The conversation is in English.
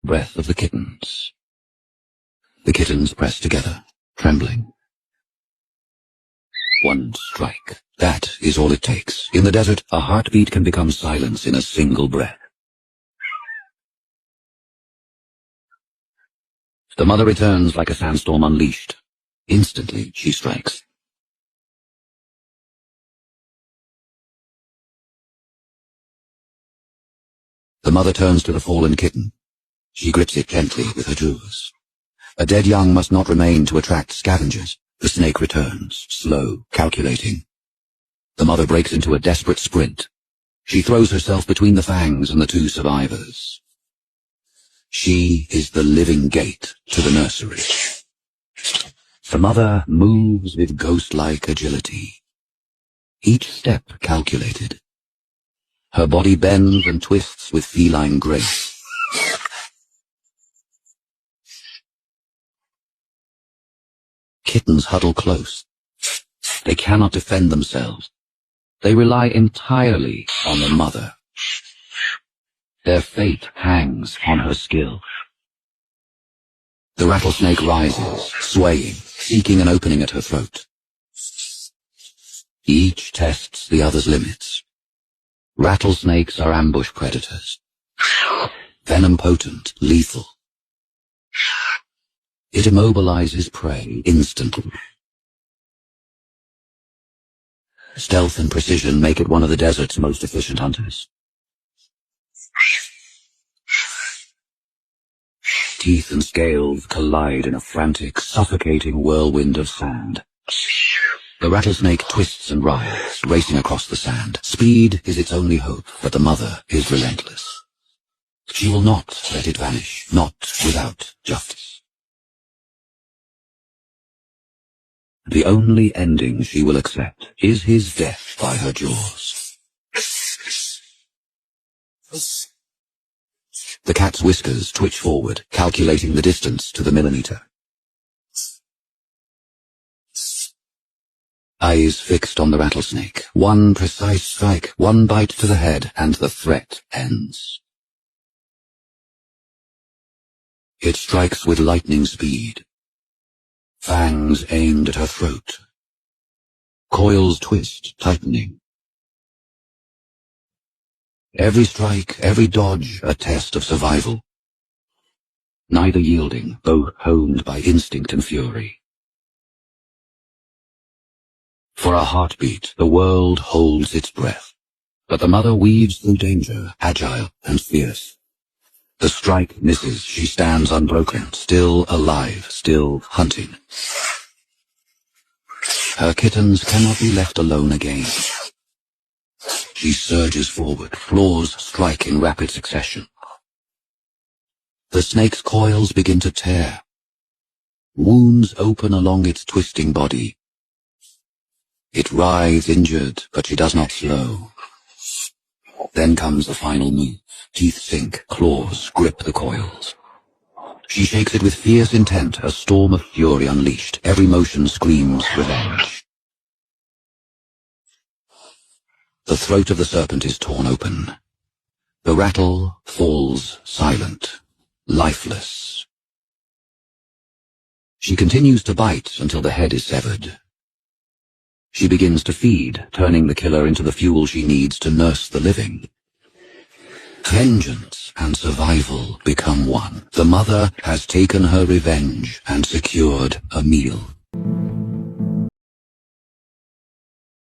breath of the kittens. The kittens press together, trembling. One strike. That is all it takes. In the desert, a heartbeat can become silence in a single breath. The mother returns like a sandstorm unleashed. Instantly, she strikes. The mother turns to the fallen kitten. She grips it gently with her jaws. A dead young must not remain to attract scavengers. The snake returns, slow, calculating. The mother breaks into a desperate sprint. She throws herself between the fangs and the two survivors. She is the living gate to the nursery. The mother moves with ghost-like agility. Each step calculated. Her body bends and twists with feline grace. Kittens huddle close. They cannot defend themselves. They rely entirely on the mother. Their fate hangs on her skill. The rattlesnake rises, swaying, seeking an opening at her throat. Each tests the other's limits. Rattlesnakes are ambush predators. Venom potent, lethal. It immobilizes prey instantly. Stealth and precision make it one of the desert's most efficient hunters. Teeth and scales collide in a frantic, suffocating whirlwind of sand. The rattlesnake twists and writhes, racing across the sand. Speed is its only hope, but the mother is relentless. She will not let it vanish, not without justice. The only ending she will accept is his death by her jaws. The cat's whiskers twitch forward, calculating the distance to the millimeter. Eyes fixed on the rattlesnake. One precise strike, one bite to the head, and the threat ends. It strikes with lightning speed. Fangs aimed at her throat. Coils twist, tightening. Every strike, every dodge, a test of survival. Neither yielding, both honed by instinct and fury. For a heartbeat, the world holds its breath. But the mother weaves through danger, agile and fierce. The strike misses, she stands unbroken, still alive, still hunting. Her kittens cannot be left alone again. She surges forward, claws strike in rapid succession. The snake's coils begin to tear. Wounds open along its twisting body. It writhes injured, but she does not slow. Then comes the final move. Teeth sink, claws grip the coils. She shakes it with fierce intent, a storm of fury unleashed. Every motion screams revenge. The throat of the serpent is torn open. The rattle falls silent, lifeless. She continues to bite until the head is severed. She begins to feed, turning the killer into the fuel she needs to nurse the living. Vengeance and survival become one. The mother has taken her revenge and secured a meal.